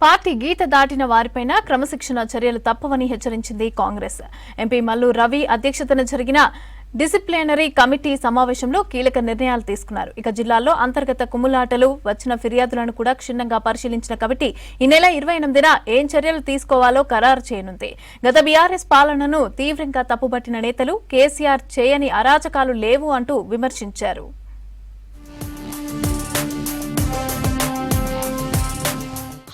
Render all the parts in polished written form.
Party గీత దాటిన వారిపైన క్రమశిక్షణ చర్యలు తప్పవని హెచ్చరించింది కాంగ్రెస్. ఎంపీ మల్లు రవి అధ్యక్షతన జరిగిన డిసిప్లినరీ కమిటీ సమావేశంలో కీలక నిర్ణయాలు తీసుకున్నారు. ఇక జిల్లాలో అంతర్గత కుమ్ములాటలు వచ్చిన ఫిర్యాదులను కూడా క్షుణ్ణంగా పరిశీలించిన కమిటీ ఈ నెల 28న ఏం చర్యలు తీసుకోవాలో ఖరారు చేయనుంది. గత బీఆర్ఎస్ పాలనను తీవ్రంగా తప్పుబట్టిన నేతలు కేసీఆర్ చేయని అరాచకాలు లేవు అంటూ విమర్శించారు.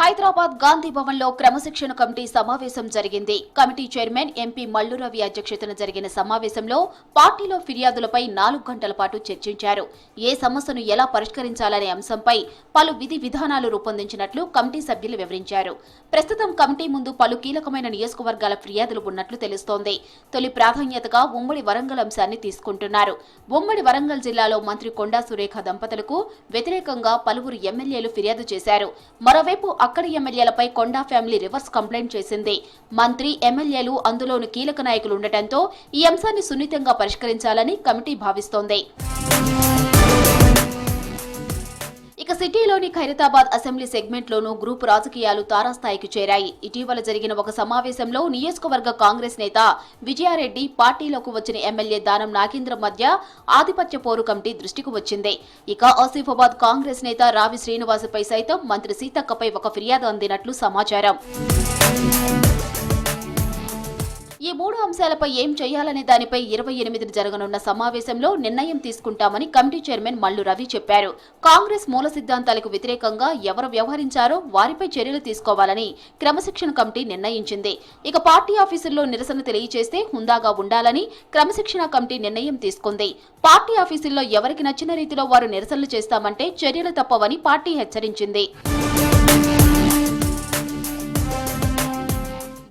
హైదరాబాద్ గాంధీ భవన్ లో క్రమశిక్షణ కమిటీ సమావేశం జరిగింది. Committee chairman MP Mallu Ravi అధ్యక్షతన జరిగిన సమావేశంలో పార్టీలో ఫిర్యాదులపై 4 గంటల పాటు చర్చించారు. ఏ సమస్యను ఎలా పరిష్కరించాలనే అంశంపై పలు విధి విధానాలు రూపొందించినట్లు కమిటీ సభ్యులు వివరించారు. ప్రస్తుతం కమిటీ ముందు పలు కీలకమైన నియోజకవర్గాల ఫిర్యాదులు ఉన్నట్లు తెలుస్తోంది. తొలి ప్రాధాన్యతగా ఉమ్మడి వరంగల్ అంశాన్ని తీసుకుంటున్నారు. ఉమ్మడి వరంగల్ జిల్లాలో మంత్రి కొండా సురేఖ దంపతులకు వ్యతిరేకంగా పలువురు ఎమ్మెల్యేలు ఫిర్యాదు చేశారు. మరోవైపు అక్కడి ఎమ్మెల్యేలపై కొండా ఫ్యామిలీ రివర్స్ కంప్లైంట్ చేసింది. మంత్రి ఎమ్మెల్యేలు అందులోని కీలక నాయకులు ఉండటంతో ఈ అంశాన్ని సున్నితంగా పరిష్కరించాలని కమిటీ భావిస్తోంది. ఇక సిటీలోని ఖైరతాబాద్ అసెంబ్లీ సెగ్మెంట్లోనూ గ్రూపు రాజకీయాలు తారాస్థాయికి చేరాయి. ఇటీవల జరిగిన ఒక సమావేశంలో నియోజకవర్గ కాంగ్రెస్ నేత విజయారెడ్డి, పార్టీలోకి వచ్చిన ఎమ్మెల్యే దానం నాగేంద్ర మధ్య ఆధిపత్య పోరు కమిటీ దృష్టికి వచ్చింది. ఇక ఆసిఫాబాద్ కాంగ్రెస్ నేత రావి శ్రీనివాసుపై సైతం మంత్రి సీతక్కపై ఒక ఫిర్యాదు అందినట్లు సమాచారం. ఈ 3 అంశాలపై ఏం చేయాలనే దానిపై 28న జరగనున్న సమావేశంలో నిర్ణయం తీసుకుంటామని కమిటీ చైర్మన్ మల్లు రవి చెప్పారు. కాంగ్రెస్ మూల సిద్ధాంతాలకు వ్యతిరేకంగా ఎవరు వ్యవహరించారో వారిపై చర్యలు తీసుకోవాలని క్రమశిక్షణ కమిటీ నిర్ణయించింది. ఇక పార్టీ ఆఫీసుల్లో నిరసన తెలియజేస్తే హుందాగా ఉండాలని క్రమశిక్షణ కమిటీ నిర్ణయం తీసుకుంది. పార్టీ ఆఫీసుల్లో ఎవరికి నచ్చిన రీతిలో వారు నిరసనలు చేస్తామంటే చర్యలు తప్పవని పార్టీ హెచ్చరించింది.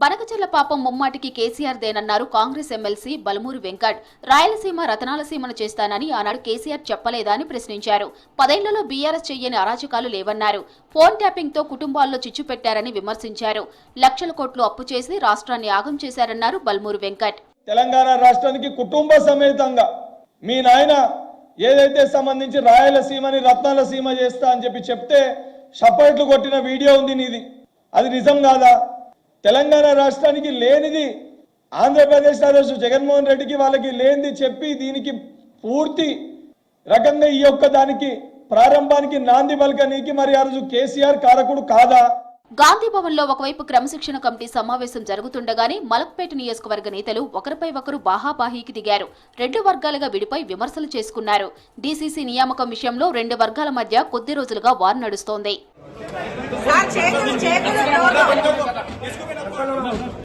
బనకచెర్ల పాపం ముమ్మాటికి కేసీఆర్ దేనన్నారు కాంగ్రెస్ ఎమ్మెల్సీ బలమూరి వెంకట్. రాయలసీమ రతనాల సీమను చేస్తానని ఆనాడు కేసీఆర్ చెప్పలేదా అని ప్రశ్నించారు. 10 ఏళ్లలో బీఆర్ఎస్ చెయ్యని అరాచకాలు లేవన్నారు. ఫోన్ ట్యాపింగ్ తో కుటుంబాల్లో చిచ్చు పెట్టారని విమర్శించారు. లక్షల కోట్లు అప్పు చేసి రాష్ట్రాన్ని ఆగం చేశారన్నారు బలమూరి వెంకట్. తెలంగాణ రాష్ట్రానికి కుటుంబ సమేతంగా మీ నాయన ఏదైతే సంబంధించి రాయలసీమని రత్నాల సీమ చేస్తా అని చెప్తే చప్పట్లు కొట్టిన వీడియో ఉంది నీది. అది నిజం కాదా? తెలంగాణ రాష్ట్రానికి లేనిది ఆంధ్రప్రదేశ్ రాష్ట్ర జగన్మోహన్ రెడ్డికి వాళ్ళకి లేనిది చెప్పి దీనికి పూర్తి రకంగా ఈ యొక్క దానికి ప్రారంభానికి నాంది పలకనీకి మరి ఆ రోజు కేసీఆర్ కారకుడు కాదా? గాంధీ భవన్ లో ఒకవైపు క్రమశిక్షణ కమిటీ సమావేశం జరుగుతుండగానే మలక్పేట నియోజకవర్గ నేతలు ఒకరిపై ఒకరు బాహాబాహీకి దిగారు. 2 వర్గాలుగా విడిపై విమర్శలు చేసుకున్నారు. డీసీసీ నియామకం విషయంలో 2 వర్గాల మధ్య కొద్ది రోజులుగా వార్ నడుస్తోంది.